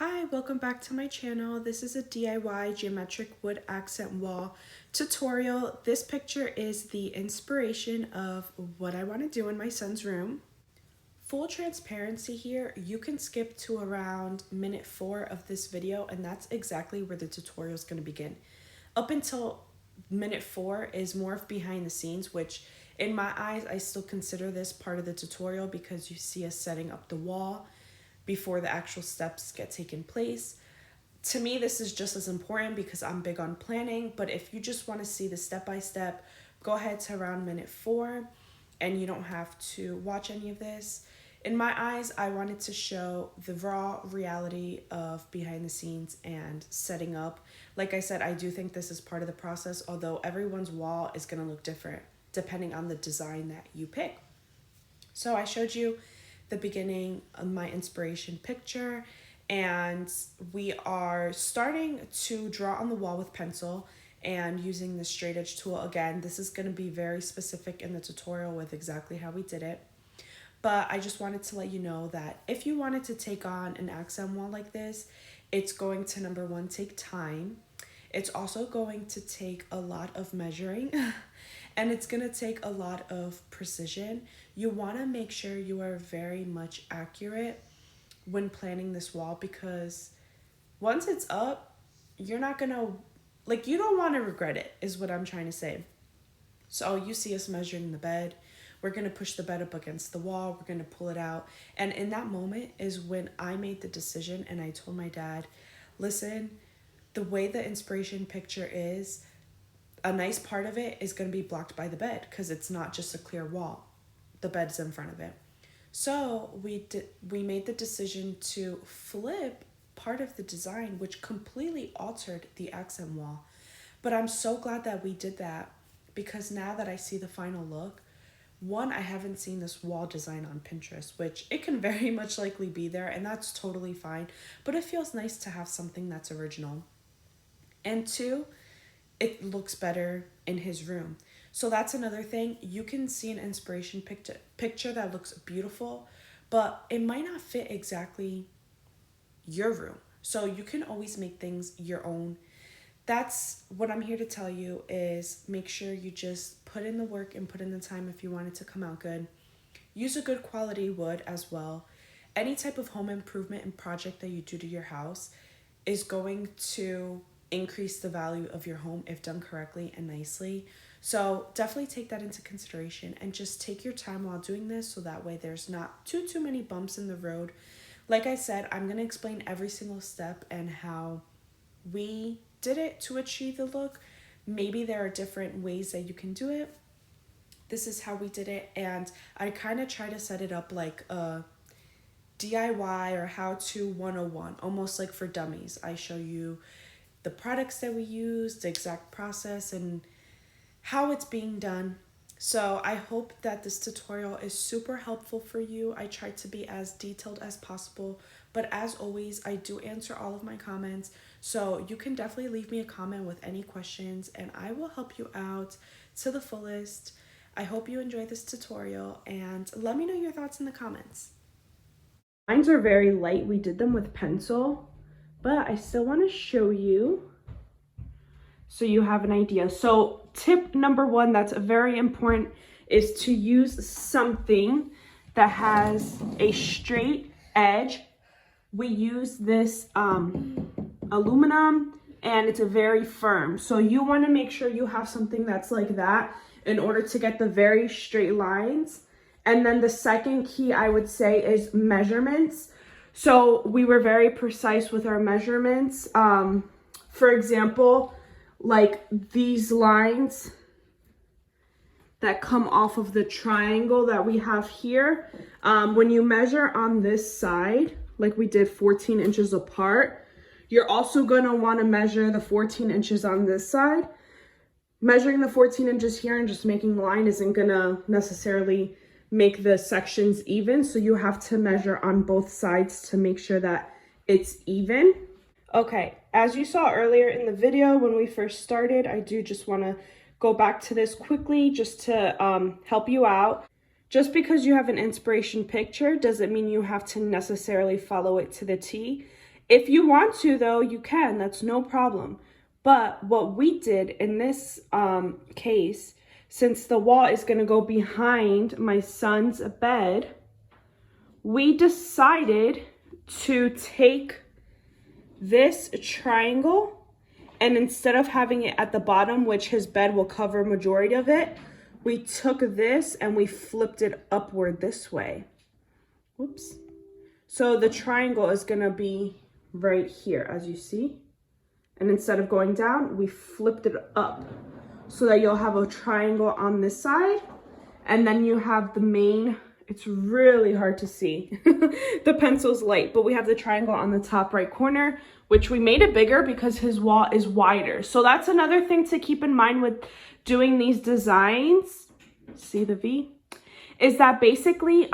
Hi, welcome back to my channel. This is a DIY geometric wood accent wall tutorial. This picture is the inspiration of what I want to do in my son's room. Full transparency here, you can skip to around minute 4 of this video and that's exactly where the tutorial is going to begin. Up until minute 4 is more of behind the scenes, which in my eyes, I still consider this part of the tutorial because you see us setting up the wall before the actual steps get taken place. To me, this is just as important because I'm big on planning, but if you just want to see the step-by-step, go ahead to around minute 4 and you don't have to watch any of this. In my eyes, I wanted to show the raw reality of behind the scenes and setting up. Like I said, I do think this is part of the process, although everyone's wall is going to look different depending on the design that you pick. So I showed you the beginning of my inspiration picture, and we are starting to draw on the wall with pencil and using the straight edge tool. Again, this is going to be very specific in the tutorial with exactly how we did it, but I just wanted to let you know that if you wanted to take on an accent wall like this, it's going to, number one, take time. It's also going to take a lot of measuring and it's going to take a lot of precision. You want to make sure you are very much accurate when planning this wall, because once it's up, you're not going to, you don't want to regret it, is what I'm trying to say. So you see us measuring the bed. We're going to push the bed up against the wall. We're going to pull it out. And in that moment is when I made the decision and I told my dad, listen, the way the inspiration picture is, a nice part of it is going to be blocked by the bed because it's not just a clear wall. The bed's in front of it. So we made the decision to flip part of the design, which completely altered the accent wall. But I'm so glad that we did that because now that I see the final look, one, I haven't seen this wall design on Pinterest, which it can very much likely be there, and that's totally fine. But it feels nice to have something that's original. And two, it looks better in his room. So that's another thing. You can see an inspiration picture that looks beautiful, but it might not fit exactly your room. So you can always make things your own. That's what I'm here to tell you, is make sure you just put in the work and put in the time if you want it to come out good. Use a good quality wood as well. Any type of home improvement and project that you do to your house is going to increase the value of your home if done correctly and nicely. So definitely take that into consideration and just take your time while doing this so that way there's not too many bumps in the road. Like I said, I'm going to explain every single step and how we did it to achieve the look. Maybe there are different ways that you can do it. This is how we did it, and I kind of try to set it up like a DIY or how-to 101, almost like for dummies. I show you the products that we use, the exact process, and how it's being done. So I hope that this tutorial is super helpful for you. I tried to be as detailed as possible, but as always, I do answer all of my comments. So you can definitely leave me a comment with any questions and I will help you out to the fullest. I hope you enjoyed this tutorial and let me know your thoughts in the comments. Lines are very light. We did them with pencil, but I still want to show you so you have an idea. So tip number 1 that's very important is to use something that has a straight edge. We use this aluminum and it's a very firm. So you want to make sure you have something that's like that in order to get the very straight lines. And then the second key I would say is measurements. So we were very precise with our measurements. For example, like these lines that come off of the triangle that we have here, when you measure on this side, like we did 14 inches apart, you're also going to want to measure the 14 inches on this side. Measuring the 14 inches here and just making a line isn't going to necessarily make the sections even, so you have to measure on both sides to make sure that it's even. Okay, as you saw earlier in the video when we first started, I do just want to go back to this quickly just to help you out. Just because you have an inspiration picture doesn't mean you have to necessarily follow it to the T. If you want to though, you can, that's no problem. But what we did in this case, since the wall is gonna go behind my son's bed, we decided to take this triangle, and instead of having it at the bottom, which his bed will cover majority of it, we took this and we flipped it upward this way. Whoops. So the triangle is gonna be right here, as you see. And instead of going down, we flipped it up so that you'll have a triangle on this side. And then you have the main, it's really hard to see. The pencil's light, but we have the triangle on the top right corner, which we made it bigger because his wall is wider. So that's another thing to keep in mind with doing these designs. See the V? Is that basically,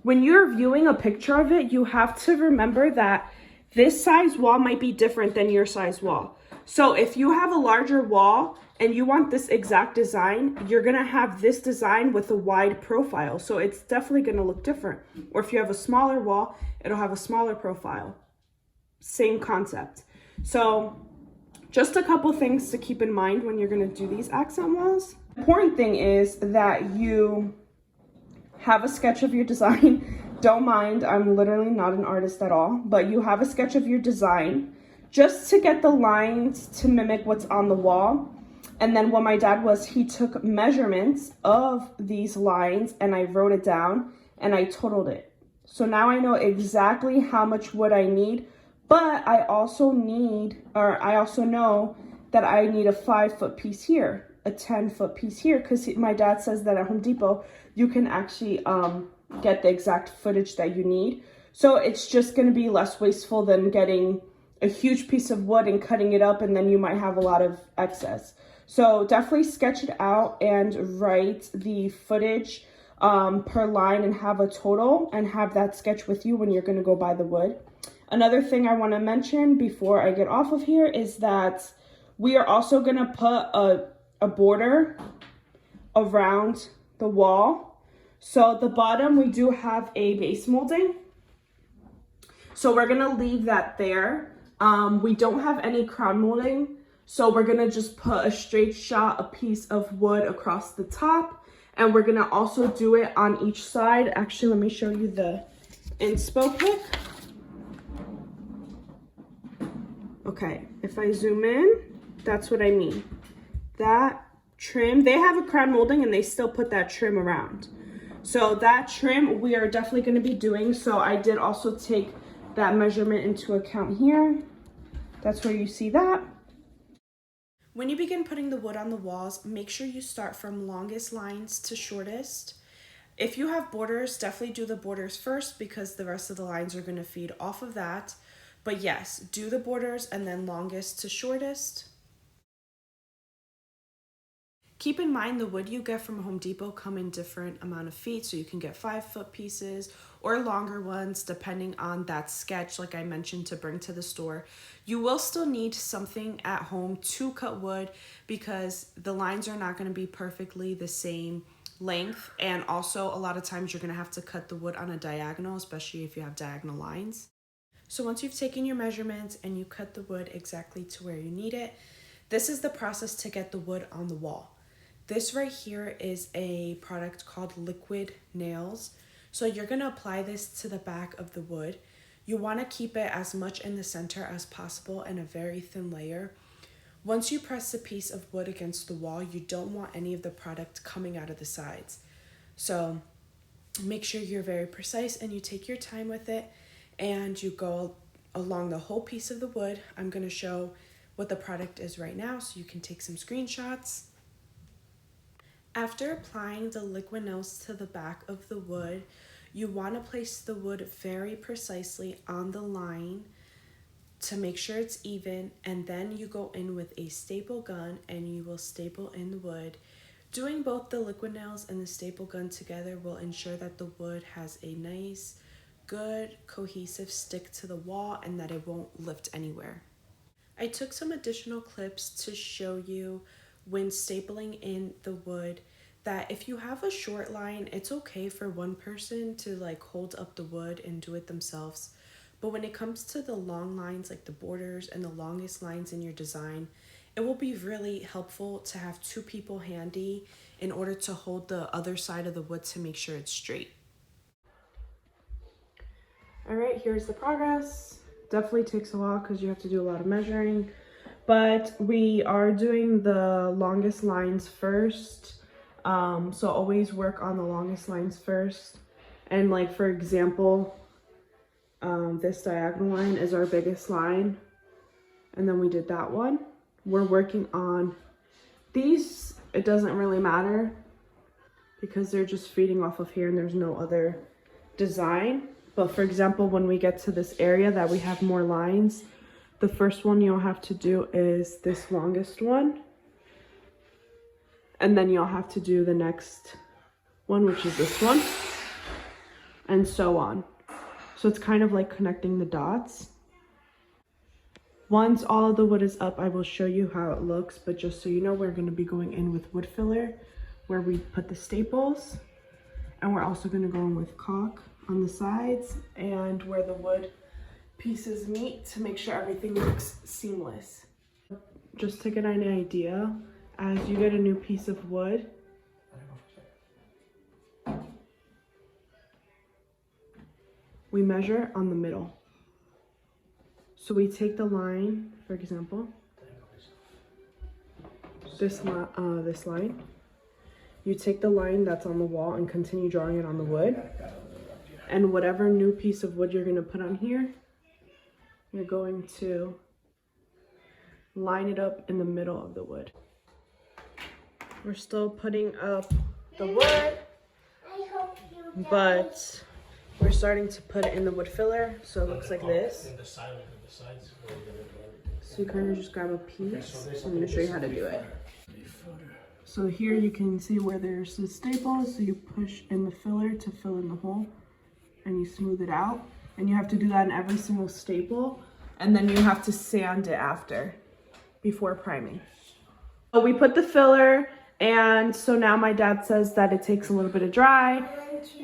when you're viewing a picture of it, you have to remember that this size wall might be different than your size wall. So if you have a larger wall and you want this exact design, you're gonna have this design with a wide profile. So it's definitely gonna look different. Or if you have a smaller wall, it'll have a smaller profile. Same concept. So just a couple things to keep in mind when you're gonna do these accent walls. The important thing is that you have a sketch of your design. Don't mind, I'm literally not an artist at all, but you have a sketch of your design just to get the lines to mimic what's on the wall. And then what my dad was, he took measurements of these lines and I wrote it down and I totaled it. So now I know exactly how much wood I need, but I also know that I need a 5-foot piece here, a 10-foot piece here, because my dad says that at Home Depot, you can actually get the exact footage that you need. So it's just going to be less wasteful than getting a huge piece of wood and cutting it up, and then you might have a lot of excess. So definitely sketch it out and write the footage per line and have a total and have that sketch with you when you're going to go buy the wood. Another thing I want to mention before I get off of here is that we are also going to put a border around the wall. So at the bottom, we do have a base molding. So we're gonna leave that there. We don't have any crown molding. So we're gonna just put a straight shot, a piece of wood across the top. And we're gonna also do it on each side. Actually, let me show you the inspo pic. Okay, if I zoom in, that's what I mean. That trim, they have a crown molding and they still put that trim around. So that trim we are definitely going to be doing. So I did also take that measurement into account here. That's where you see that. When you begin putting the wood on the walls, make sure you start from longest lines to shortest. If you have borders, definitely do the borders first because the rest of the lines are going to feed off of that. But yes, do the borders and then longest to shortest. Keep in mind the wood you get from Home Depot come in different amount of feet, so you can get 5-foot pieces or longer ones depending on that sketch, like I mentioned, to bring to the store. You will still need something at home to cut wood because the lines are not going to be perfectly the same length, and also a lot of times you're going to have to cut the wood on a diagonal, especially if you have diagonal lines. So once you've taken your measurements and you cut the wood exactly to where you need it, this is the process to get the wood on the wall. This right here is a product called Liquid Nails. So you're going to apply this to the back of the wood. You want to keep it as much in the center as possible in a very thin layer. Once you press a piece of wood against the wall, you don't want any of the product coming out of the sides. So make sure you're very precise and you take your time with it and you go along the whole piece of the wood. I'm going to show what the product is right now so you can take some screenshots. After applying the liquid nails to the back of the wood, you want to place the wood very precisely on the line to make sure it's even, and then you go in with a staple gun and you will staple in the wood. Doing both the liquid nails and the staple gun together will ensure that the wood has a nice, good, cohesive stick to the wall and that it won't lift anywhere. I took some additional clips to show you when stapling in the wood that if you have a short line, it's okay for one person to hold up the wood and do it themselves. But when it comes to the long lines, like the borders and the longest lines in your design, it will be really helpful to have two people handy in order to hold the other side of the wood to make sure it's straight. All right, here's the progress. Definitely takes a while because you have to do a lot of measuring, but we are doing the longest lines first. So always work on the longest lines first. And like, for example, this diagonal line is our biggest line. And then we did that one. We're working on these. It doesn't really matter because they're just feeding off of here and there's no other design. But for example, when we get to this area that we have more lines, the first one you'll have to do is this longest one. And then you'll have to do the next one, which is this one, and so on. So it's kind of like connecting the dots. Once all of the wood is up, I will show you how it looks, but just so you know, we're gonna be going in with wood filler where we put the staples, and we're also gonna go in with caulk on the sides and where the wood pieces meet to make sure everything looks seamless. Just to get an idea, as you get a new piece of wood, we measure on the middle. So we take the line, for example, this line. You take the line that's on the wall and continue drawing it on the wood. And whatever new piece of wood you're gonna put on here, you're going to line it up in the middle of the wood. We're still putting up the wood, but we're starting to put it in the wood filler, so it looks like this. So you kind of just grab a piece. I'm going to show you how to do it. So here you can see where there's the staples, so you push in the filler to fill in the hole, and you smooth it out. And you have to do that in every single staple, and then you have to sand it after, before priming. So we put the filler, and so now my dad says that it takes a little bit of dry,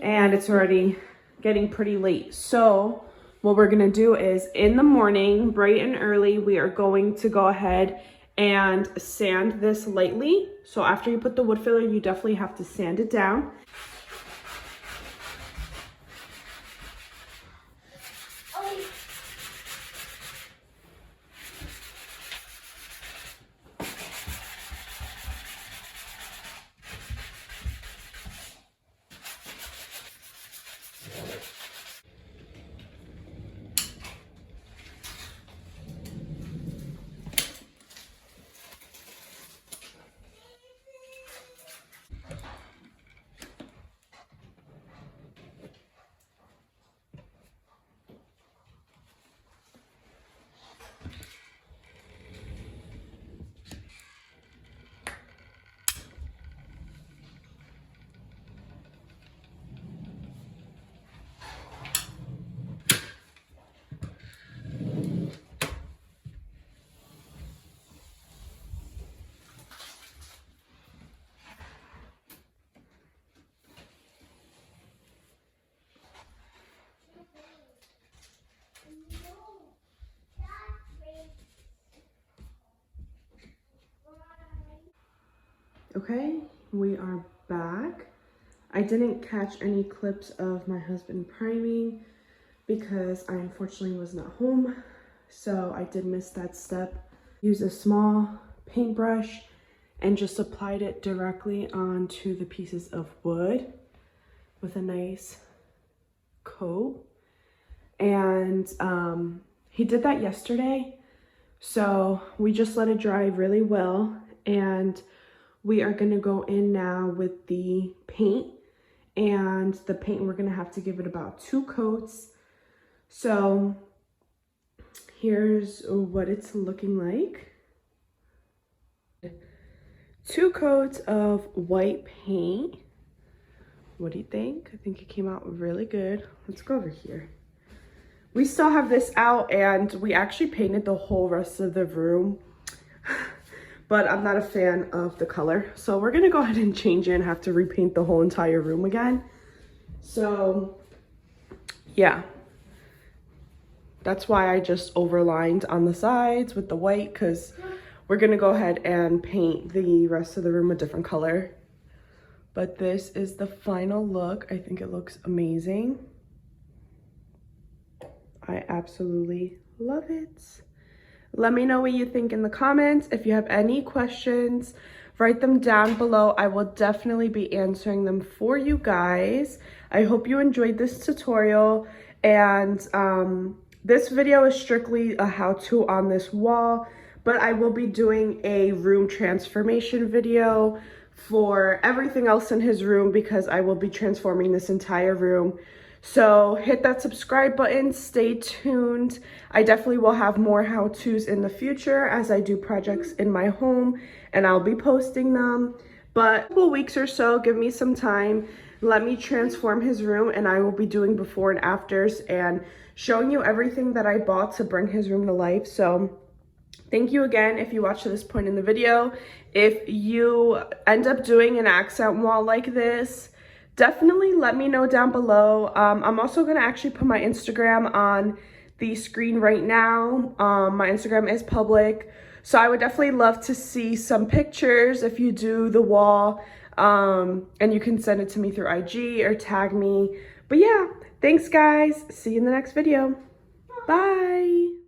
and it's already getting pretty late. So what we're gonna do is in the morning, bright and early, we are going to go ahead and sand this lightly. So after you put the wood filler, you definitely have to sand it down. Okay, we are back. I didn't catch any clips of my husband priming because I unfortunately was not home, so I did miss that step. Use a small paintbrush and just applied it directly onto the pieces of wood with a nice coat. And he did that yesterday, so we just let it dry really well, and we are gonna go in now with the paint, and the paint, we're gonna have to give it about 2 coats. So here's what it's looking like. 2 coats of white paint. What do you think? I think it came out really good. Let's go over here. We still have this out, and we actually painted the whole rest of the room. But I'm not a fan of the color. So we're gonna go ahead and change it and have to repaint the whole entire room again. So yeah, That's why I just overlined on the sides with the white, because we're gonna go ahead and paint the rest of the room a different color. But this is the final look. I think it looks amazing. I absolutely love it. Let me know what you think in the comments. If you have any questions, write them down below. I will definitely be answering them for you guys. I hope you enjoyed this tutorial, and this video is strictly a how-to on this wall, but I will be doing a room transformation video for everything else in his room because I will be transforming this entire room. So hit that subscribe button, stay tuned. I definitely will have more how-tos in the future as I do projects in my home, and I'll be posting them. But a couple weeks or so, give me some time. Let me transform his room, and I will be doing before and afters and showing you everything that I bought to bring his room to life. So thank you again if you watched to this point in the video. If you end up doing an accent wall like this, definitely let me know down below. I'm also going to actually put my Instagram on the screen right now. My Instagram is public, so I would definitely love to see some pictures if you do the wall, and you can send it to me through IG or tag me. But yeah, thanks guys. See you in the next video. Bye.